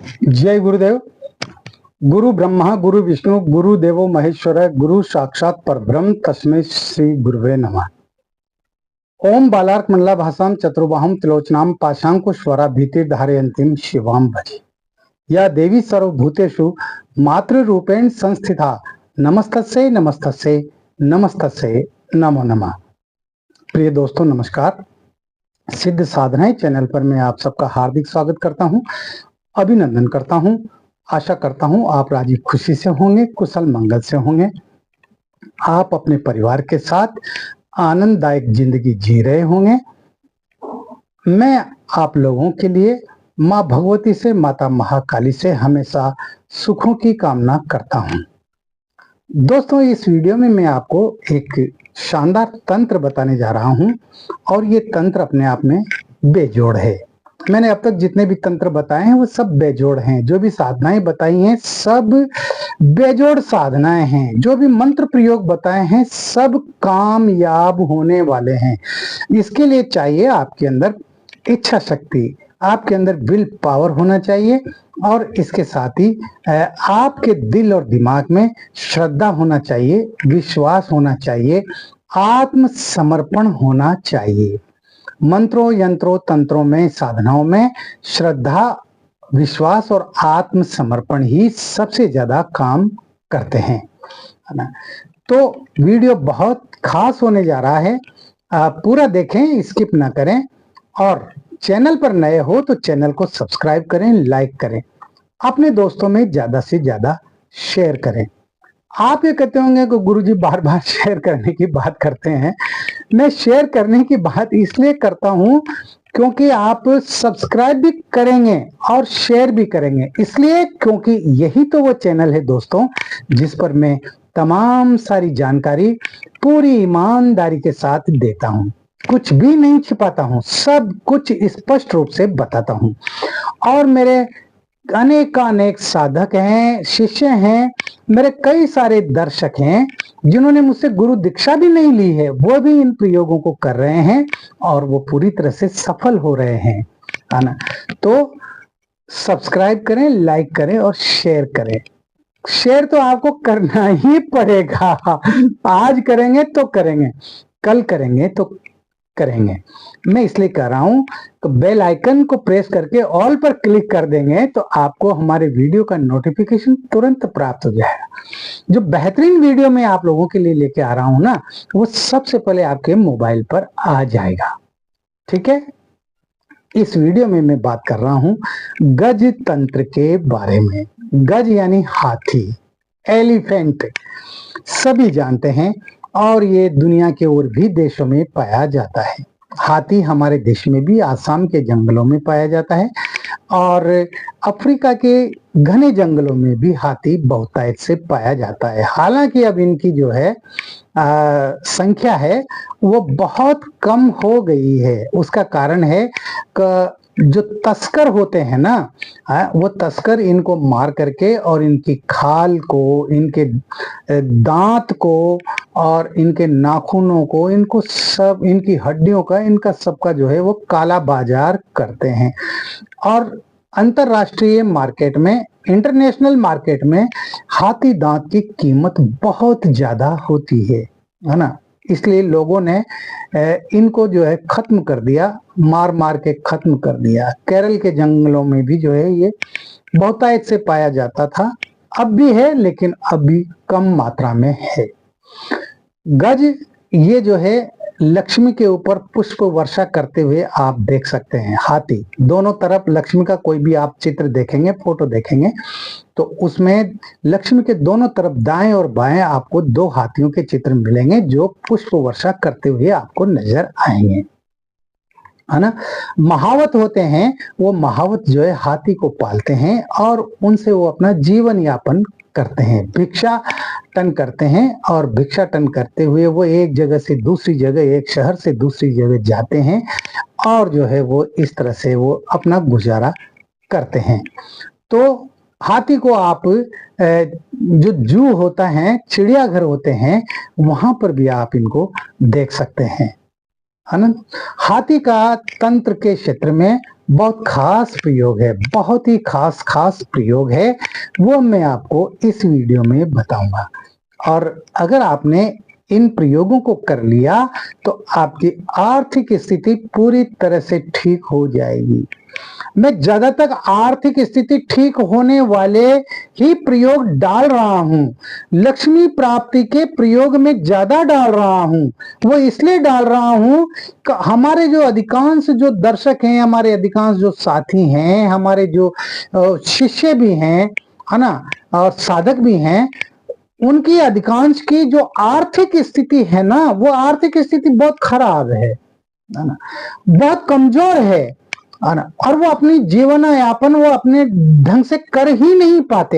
जय गुरुदेव। गुरु ब्रह्मा गुरु विष्णु गुरु देवो महेश्वर गुरु साक्षात परब्रह्म तस्मै श्री गुरुवे नमः। ओम बालार्क मंडला भाषाम चतुर्बाहुम त्रिलोचनाम पाशांकुश्वरा भीति धारयन्तीम शिवाम भजे। या देवी सर्वभूतेषु मातृ रूपेण संस्थिता नमस्तस्यै नमस्तस्यै नमस्तस्यै नमो नमः। प्रिय दोस्तों नमस्कार। सिद्ध साधनाएं चैनल पर मैं आप सबका हार्दिक स्वागत करता हूं, अभिनंदन करता हूं। आशा करता हूं आप राजी खुशी से होंगे, कुशल मंगल से होंगे। आप अपने परिवार के साथ आनंददायक जिंदगी जी रहे होंगे। मैं आप लोगों के लिए माँ भगवती से, माता महाकाली से हमेशा सुखों की कामना करता हूं। दोस्तों इस वीडियो में मैं आपको एक शानदार तंत्र बताने जा रहा हूं और ये तंत्र अपने आप में बेजोड़ है। मैंने अब तक जितने भी तंत्र बताए हैं वो सब बेजोड़ हैं। जो भी साधनाएं बताई हैं सब बेजोड़ साधनाएं हैं। जो भी मंत्र प्रयोग बताए हैं सब कामयाब होने वाले हैं। इसके लिए चाहिए आपके अंदर इच्छा शक्ति, आपके अंदर विल पावर होना चाहिए और इसके साथ ही आपके दिल और दिमाग में श्रद्धा होना चाहिए, विश्वास होना चाहिए, आत्मसमर्पण होना चाहिए। मंत्रों, यंत्रों, तंत्रों में, साधनाओं में श्रद्धा, विश्वास और आत्मसमर्पण ही सबसे ज्यादा काम करते हैं, है ना। तो वीडियो बहुत खास होने जा रहा है, आप पूरा देखें, स्किप ना करें। और चैनल पर नए हो तो चैनल को सब्सक्राइब करें, लाइक करें, अपने दोस्तों में ज्यादा से ज्यादा शेयर करें। आप ये कहते होंगे कि गुरुजी बार बार शेयर करने की बात करते हैं। मैं शेयर करने की बात इसलिए करता हूं क्योंकि आप सब्सक्राइब भी करेंगे और शेयर भी करेंगे, इसलिए क्योंकि यही तो वो चैनल है दोस्तों जिस पर मैं तमाम सारी जानकारी पूरी ईमानदारी के साथ देता हूं। कुछ भी नहीं छिपाता हूं, सब कुछ स्पष्ट रूप से बताता हूं। और मेरे अनेक साधक हैं, शिष्य हैं, मेरे कई सारे दर्शक हैं जिन्होंने मुझसे गुरु दीक्षा भी नहीं ली है, वो भी इन प्रयोगों को कर रहे हैं और वो पूरी तरह से सफल हो रहे हैं, है ना। तो सब्सक्राइब करें, लाइक करें और शेयर करें। शेयर तो आपको करना ही पड़ेगा। आज करेंगे तो करेंगे, कल करेंगे तो करेंगे। मैं इसलिए कह रहा हूं तो बेल आइकन को प्रेस करके ऑल पर क्लिक कर देंगे तो आपको हमारे वीडियो का नोटिफिकेशन तुरंत प्राप्त हो जाएगा। जो बेहतरीन वीडियो मैं आप लोगों के लिए लेके आ रहा हूं ना, वो सबसे पहले आपके मोबाइल पर आ जाएगा। ठीक है। इस वीडियो में मैं बात कर रहा हूं गज तंत्र के बारे में। गज यानी हाथी, एलिफेंट, सभी जानते हैं और ये दुनिया के और भी देशों में पाया जाता है। हाथी हमारे देश में भी आसाम के जंगलों में पाया जाता है और अफ्रीका के घने जंगलों में भी हाथी बहुतायत से पाया जाता है। हालांकि अब इनकी जो है संख्या है वो बहुत कम हो गई है। उसका कारण है कि जो तस्कर होते हैं ना, वो तस्कर इनको मार करके और इनकी खाल को, इनके दांत को और इनके नाखूनों को, इनको सब, इनकी हड्डियों का, इनका सबका जो है वो काला बाजार करते हैं। और अंतरराष्ट्रीय मार्केट में, इंटरनेशनल मार्केट में हाथी दांत की कीमत बहुत ज्यादा होती है ना। इसलिए लोगों ने इनको जो है खत्म कर दिया, मार मार के खत्म कर दिया। केरल के जंगलों में भी जो है ये बहुतायत से पाया जाता था, अब भी है लेकिन अभी कम मात्रा में है। गज ये जो है लक्ष्मी के ऊपर पुष्प वर्षा करते हुए आप देख सकते हैं। हाथी दोनों तरफ लक्ष्मी का कोई भी आप चित्र देखेंगे, फोटो देखेंगे तो उसमें लक्ष्मी के दोनों तरफ दाएं और बाएं आपको दो हाथियों के चित्र मिलेंगे जो पुष्प वर्षा करते हुए आपको नजर आएंगे, है ना। महावत होते हैं, वो महावत जो है हाथी को पालते हैं और उनसे वो अपना जीवन यापन करते हैं, भिक्षाटन करते हैं। और भिक्षाटन करते हुए वो एक जगह से दूसरी जगह, एक शहर से दूसरी जगह जाते हैं और जो है वो इस तरह से वो अपना गुजारा करते हैं। तो हाथी को आप जो जू होता है, चिड़ियाघर होते हैं, वहां पर भी आप इनको देख सकते हैं, है ना। हाथी का तंत्र के क्षेत्र में बहुत खास प्रयोग है, बहुत ही खास प्रयोग है, वो मैं आपको इस वीडियो में बताऊंगा। और अगर आपने इन प्रयोगों को कर लिया तो आपकी आर्थिक स्थिति पूरी तरह से ठीक हो जाएगी। मैं ज्यादातर आर्थिक स्थिति ठीक होने वाले ही प्रयोग डाल रहा हूं, लक्ष्मी प्राप्ति के प्रयोग में ज्यादा डाल रहा हूं। वो इसलिए डाल रहा हूं कि हमारे जो अधिकांश जो दर्शक हैं, हमारे अधिकांश जो साथी हैं, हमारे जो शिष्य भी हैं, है ना, और साधक भी हैं, उनकी अधिकांश की जो आर्थिक स्थिति है ना, वो आर्थिक स्थिति बहुत खराब है ना, बहुत कमजोर है ना, और वो अपनी जीवन यापन वो अपने ढंग से कर ही नहीं पाते,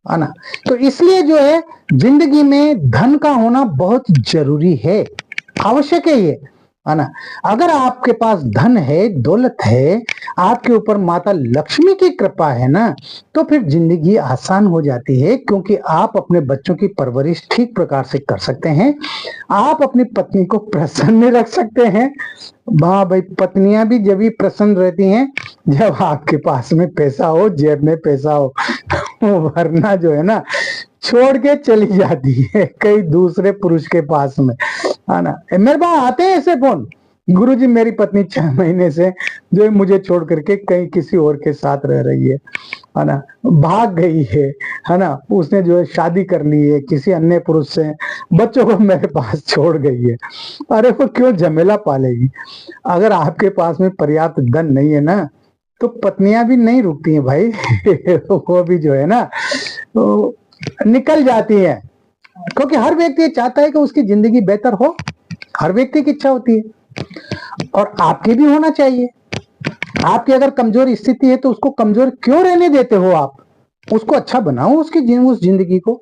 है ना। तो इसलिए जो है जिंदगी में धन का होना बहुत जरूरी है, आवश्यक है ये, है ना। अगर आपके पास धन है, दौलत है, आपके ऊपर माता लक्ष्मी की कृपा है ना, तो फिर जिंदगी आसान हो जाती है, क्योंकि आप अपने बच्चों की परवरिश ठीक प्रकार से कर सकते हैं, आप अपनी पत्नी को प्रसन्न रख सकते हैं। हाँ भाई, पत्नियां भी जब भी प्रसन्न रहती हैं जब आपके पास में पैसा हो, जेब में पैसा हो, वरना जो है ना छोड़ के चली जाती है कई दूसरे पुरुष के पास में, है ना। मेरे पास आते हैं ऐसे फोन, गुरुजी मेरी पत्नी 6 महीने से जो है मुझे छोड़ करके कहीं किसी और के साथ रह रही है ना, भाग गई है ना, उसने जो है शादी कर ली है किसी अन्य पुरुष से, बच्चों को मेरे पास छोड़ गई है। अरे वो क्यों झमेला पालेगी? अगर आपके पास में पर्याप्त धन नहीं है ना, तो पत्नियां भी नहीं रुकती हैं भाई वो भी जो है ना तो निकल जाती है, क्योंकि हर व्यक्ति चाहता है कि उसकी जिंदगी बेहतर हो, हर व्यक्ति की इच्छा होती है, और आपकी भी होना चाहिए। आपकी अगर कमजोर स्थिति है तो उसको कमजोर क्यों रहने देते हो? आप उसको अच्छा बनाओ, उसकी उस जिंदगी को,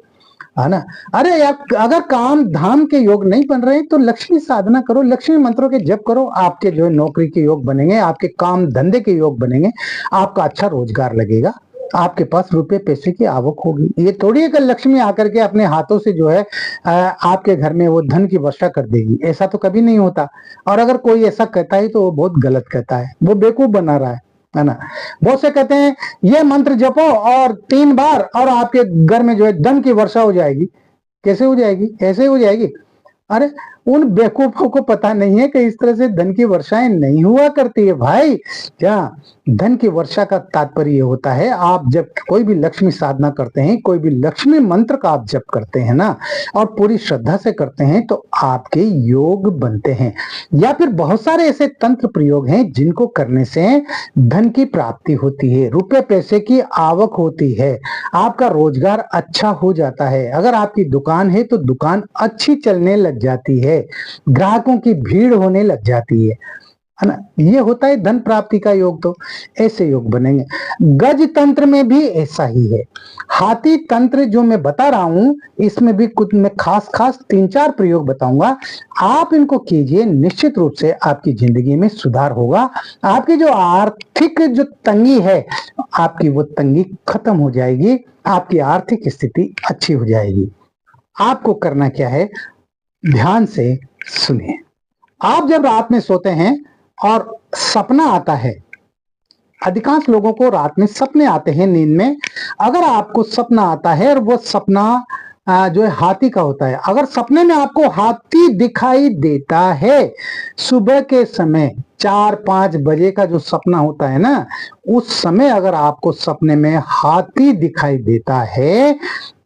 है ना। अरे यार, अगर काम धाम के योग नहीं बन रहे तो लक्ष्मी साधना करो, लक्ष्मी मंत्रों के जप करो, आपके जो है नौकरी के योग बनेंगे, आपके काम धंधे के योग बनेंगे, आपका अच्छा रोजगार लगेगा, आपके पास रुपए पैसे की आवक होगी। ये थोड़ी है कि लक्ष्मी आकर के अपने हाथों से जो है आपके घर में वो धन की वर्षा कर देगी, ऐसा तो कभी नहीं होता। और अगर कोई ऐसा कहता है तो वो बहुत गलत कहता है, वो बेवकूफ बना रहा है ना। बहुत से कहते हैं ये मंत्र जपो और 3 बार और आपके घर में जो है धन की वर्षा हो जाएगी। कैसे हो जाएगी? ऐसे हो जाएगी। अरे उन बेवकूफों को पता नहीं है कि इस तरह से धन की वर्षाएं नहीं हुआ करती है भाई। क्या धन की वर्षा का तात्पर्य होता है, आप जब कोई भी लक्ष्मी साधना करते हैं, कोई भी लक्ष्मी मंत्र का आप जप करते हैं ना, और पूरी श्रद्धा से करते हैं, तो आपके योग बनते हैं। या फिर बहुत सारे ऐसे तंत्र प्रयोग हैं जिनको करने से धन की प्राप्ति होती है, रुपए पैसे की आवक होती है, आपका रोजगार अच्छा हो जाता है। अगर आपकी दुकान है तो दुकान अच्छी चलने लग जाती है, ग्राहकों की भीड़ होने लग जाती है ना। ये होता है धन प्राप्ति का योग। तो ऐसे योग बनेंगे। गज तंत्र में भी ऐसा ही है। हाथी तंत्र जो मैं बता रहा हूं, इसमें भी कुछ मैं खास 3-4 प्रयोग बताऊंगा, आप इनको कीजिए, निश्चित रूप से आपकी जिंदगी में सुधार होगा। आपकी जो आर्थिक जो तंगी है, आपकी वो तंगी खत्म हो जाएगी, आपकी आर्थिक स्थिति अच्छी हो जाएगी। आपको करना क्या है, ध्यान से सुनिए। आप जब रात में सोते हैं और सपना आता है, अधिकांश लोगों को रात में सपने आते हैं नींद में। अगर आपको सपना आता है और वो सपना जो है हाथी का होता है, अगर सपने में आपको हाथी दिखाई देता है, सुबह के समय 4-5 बजे का जो सपना होता है ना, उस समय अगर आपको सपने में हाथी दिखाई देता है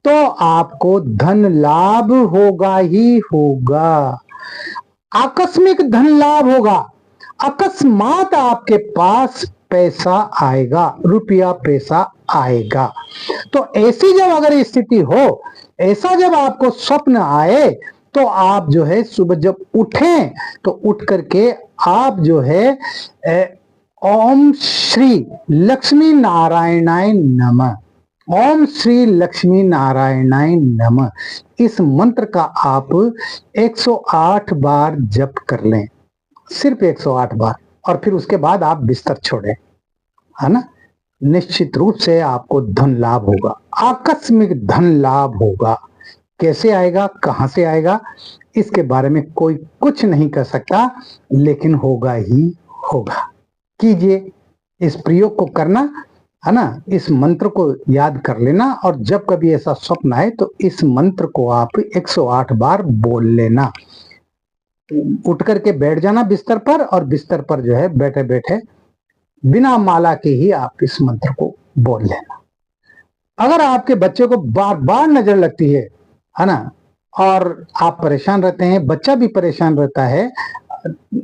तो आपको धन लाभ होगा ही होगा, आकस्मिक धन लाभ होगा। अकस्मात आपके पास पैसा आएगा, रुपया पैसा आएगा। तो ऐसी जब अगर स्थिति हो, ऐसा जब आपको स्वप्न आए, तो आप जो है सुबह जब उठें तो उठ करके आप जो है ओम श्री लक्ष्मी नारायणाय नमः, ओम श्री लक्ष्मी नारायणाय नमः, इस मंत्र का आप 108 बार जप कर लें, सिर्फ 108 बार, और फिर उसके बाद आप बिस्तर छोड़ें, है ना। निश्चित रूप से आपको धन लाभ होगा, आकस्मिक धन लाभ होगा। कैसे आएगा, कहां से आएगा, इसके बारे में कोई कुछ नहीं कर सकता, लेकिन होगा ही होगा। कीजिए, इस प्रयोग को करना है ना, इस मंत्र को याद कर लेना, और जब कभी ऐसा स्वप्न आए तो इस मंत्र को आप 108 बार बोल लेना। उठ करके बैठ जाना बिस्तर पर, और बिस्तर पर जो है बैठे बैठे बिना माला के ही आप इस मंत्र को बोल लेना। अगर आपके बच्चे को बार बार नजर लगती है ना, और आप परेशान रहते हैं, बच्चा भी परेशान रहता है।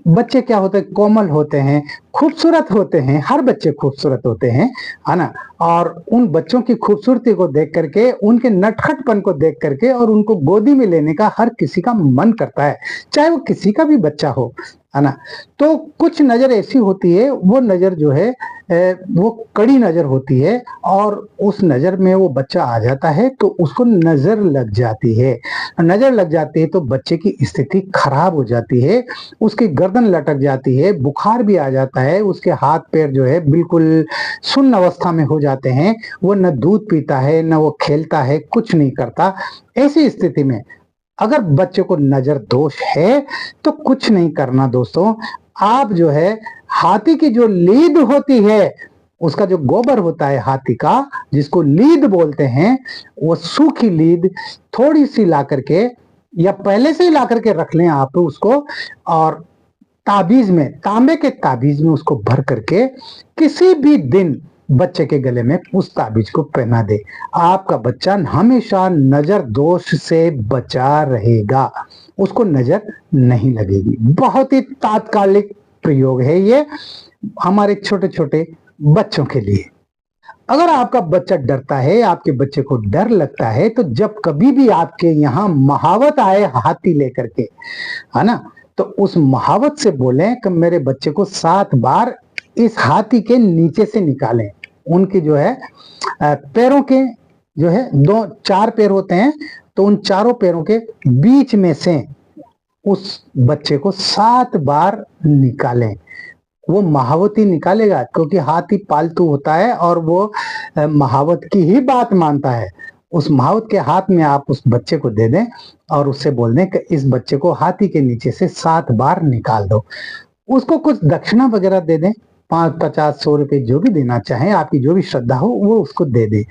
बच्चे क्या होते हैं, कोमल होते हैं, खूबसूरत होते हैं, हर बच्चे खूबसूरत होते हैं, है ना। और उन बच्चों की खूबसूरती को देख करके, उनके नटखटपन को देख करके, और उनको गोदी में लेने का हर किसी का मन करता है, चाहे वो किसी का भी बच्चा हो, है ना। तो कुछ नजर ऐसी होती है, वो नजर जो है वो कड़ी नजर होती है, और उस नजर में वो बच्चा आ जाता है तो उसको नजर लग जाती है। नजर लग जाती है तो बच्चे की स्थिति खराब हो जाती है, उसकी गर्दन लटक जाती है, बुखार भी आ जाता है, उसके हाथ पैर जो है बिल्कुल सुन्न अवस्था में हो जाते हैं, वो न दूध पीता है, न वो खेलता है, कुछ नहीं करता। ऐसी स्थिति में अगर बच्चे को नजर दोष है तो कुछ नहीं करना दोस्तों। आप जो है हाथी की जो लीद होती है, उसका जो गोबर होता है हाथी का, जिसको लीद बोलते हैं, वो सूखी लीद थोड़ी सी ला करके, या पहले से ही ला करके रख लें आप उसको, और ताबीज में, तांबे के ताबीज में उसको भर करके किसी भी दिन बच्चे के गले में उस ताबीज को पहना दे। आपका बच्चा हमेशा नजर दोष से बचा रहेगा, उसको नजर नहीं लगेगी। बहुत ही तात्कालिक प्रयोग है ये हमारे छोटे छोटे बच्चों के लिए। अगर आपका बच्चा डरता है, आपके बच्चे को डर लगता है, तो जब कभी भी आपके यहाँ महावत आए हाथी लेकर के, है ना, तो उस महावत से बोलें कि मेरे बच्चे को 7 बार इस हाथी के नीचे से निकालें। उनके जो है पैरों के जो है 4 पैर होते हैं, तो उन चारों पैरों के बीच में से उस बच्चे को 7 बार निकालें। वो महावती निकालेगा, क्योंकि हाथी पालतू होता है और वो महावत की ही बात मानता है। उस महावत के हाथ में आप उस बच्चे को दे दें और उससे बोल दें कि इस बच्चे को हाथी के नीचे से 7 बार निकाल दो। उसको कुछ दक्षिणा वगैरह दे दें, 5, 50, 100 रुपए जो भी देना चाहें, आपकी जो भी श्रद्धा हो वो उसको दे दे,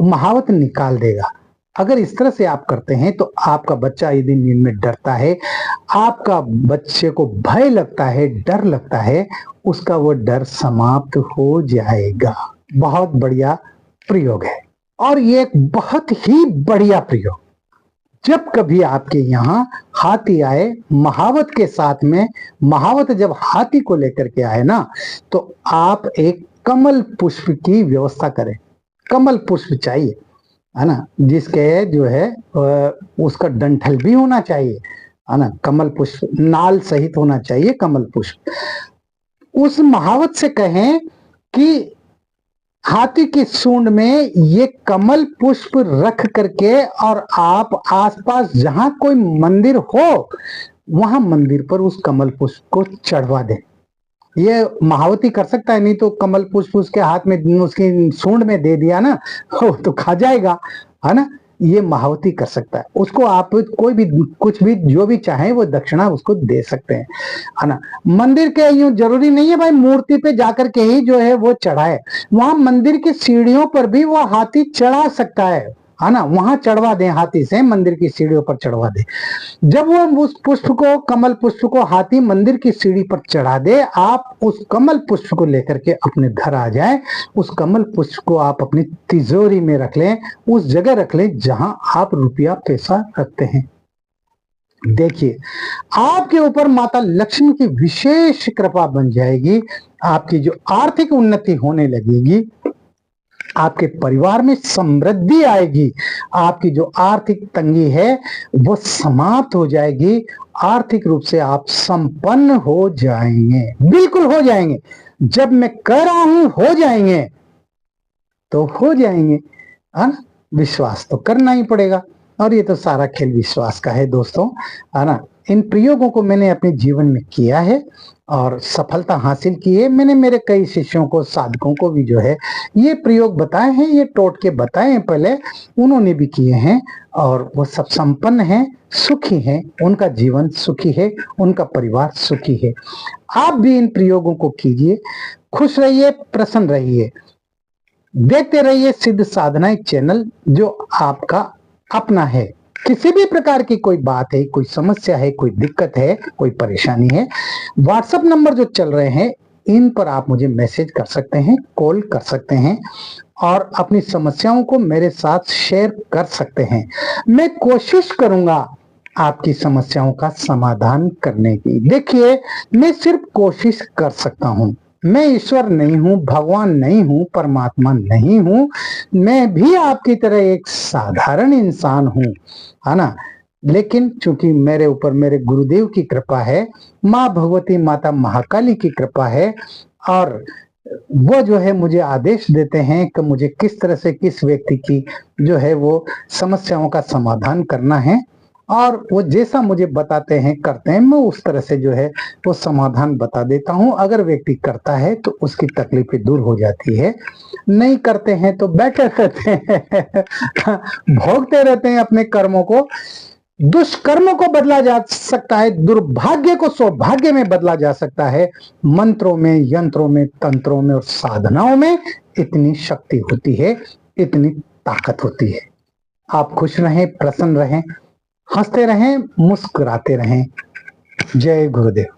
महावत निकाल देगा। अगर इस तरह से आप करते हैं तो आपका बच्चा यदि नींद में डरता है, आपका बच्चे को भय लगता है, डर लगता है, उसका वो डर समाप्त हो जाएगा। बहुत बढ़िया प्रयोग है, और ये एक बहुत ही बढ़िया प्रयोग। जब कभी आपके यहाँ हाथी आए महावत के साथ में, महावत जब हाथी को लेकर के आए ना, तो आप एक कमल पुष्प की व्यवस्था करें। कमल पुष्प चाहिए, है ना, जिसके जो है उसका डंठल भी होना चाहिए, है ना, कमल पुष्प नाल सहित होना चाहिए कमल पुष्प। उस महावत से कहें कि हाथी की सूंड में ये कमल पुष्प रख करके, और आप आसपास जहां कोई मंदिर हो वहां मंदिर पर उस कमल पुष्प को चढ़वा दें। ये महावती कर सकता है, नहीं तो कमल पुष्प उसके हाथ में, उसकी सूंड में दे दिया ना, तो खा जाएगा, है ना। ये महावती कर सकता है। उसको आप कोई भी कुछ भी जो भी चाहे वो दक्षिणा उसको दे सकते हैं, है ना। मंदिर के यूं जरूरी नहीं है भाई मूर्ति पे जाकर के ही जो है वो चढ़ाए, वहां मंदिर की सीढ़ियों पर भी वो हाथी चढ़ा सकता है ना, वहां चढ़वा दें, हाथी से मंदिर की सीढ़ियों पर चढ़वा दें। जब वो उस पुष्प को, कमल पुष्प को हाथी मंदिर की सीढ़ी पर चढ़ा दे, आप उस कमल पुष्प को लेकर के अपने घर आ जाए। उस कमल पुष्प को आप अपनी तिजोरी में रख लें, उस जगह रख लें जहां आप रुपया पैसा रखते हैं। देखिए, आपके ऊपर माता लक्ष्मी की विशेष कृपा बन जाएगी, आपकी जो आर्थिक उन्नति होने लगेगी, आपके परिवार में समृद्धि आएगी, आपकी जो आर्थिक तंगी है वो समाप्त हो जाएगी, आर्थिक रूप से आप संपन्न हो जाएंगे, बिल्कुल हो जाएंगे। जब मैं कह रहा हूं हो जाएंगे तो हो जाएंगे, है ना। विश्वास तो करना ही पड़ेगा, और ये तो सारा खेल विश्वास का है दोस्तों, है ना। इन प्रयोगों को मैंने अपने जीवन में किया है और सफलता हासिल की है। मैंने मेरे कई शिष्यों को, साधकों को भी जो है ये प्रयोग बताए हैं, ये टोटके बताए हैं पहले, उन्होंने भी किए हैं और वो सब संपन्न हैं, सुखी हैं, उनका जीवन सुखी है, उनका परिवार सुखी है। आप भी इन प्रयोगों को कीजिए, खुश रहिए, प्रसन्न रहिए, देखते रहिए सिद्ध साधना चैनल, जो आपका अपना है। किसी भी प्रकार की कोई बात है, कोई समस्या है, कोई दिक्कत है, कोई परेशानी है, व्हाट्सएप नंबर जो चल रहे हैं इन पर आप मुझे मैसेज कर सकते हैं, कॉल कर सकते हैं और अपनी समस्याओं को मेरे साथ शेयर कर सकते हैं। मैं कोशिश करूंगा आपकी समस्याओं का समाधान करने की। देखिए, मैं सिर्फ कोशिश कर सकता हूं, मैं ईश्वर नहीं हूं, भगवान नहीं हूं, परमात्मा नहीं हूं, मैं भी आपकी तरह एक साधारण इंसान हूं, है ना। लेकिन चूंकि मेरे ऊपर मेरे गुरुदेव की कृपा है, माँ भगवती माता महाकाली की कृपा है, और वो जो है मुझे आदेश देते हैं कि मुझे किस तरह से किस व्यक्ति की जो है वो समस्याओं का समाधान करना है, और वो जैसा मुझे बताते हैं करते हैं, मैं उस तरह से जो है वो समाधान बता देता हूं। अगर व्यक्ति करता है तो उसकी तकलीफें दूर हो जाती है, नहीं करते हैं तो बैठे रहते हैं भोगते रहते हैं अपने कर्मों को। दुष्कर्म को बदला जा सकता है, दुर्भाग्य को सौभाग्य में बदला जा सकता है। मंत्रों में, यंत्रों में, तंत्रों में और साधनाओं में इतनी शक्ति होती है, इतनी ताकत होती है। आप खुश रहें, प्रसन्न रहें, हंसते रहें, मुस्कुराते रहें। जय गुरुदेव।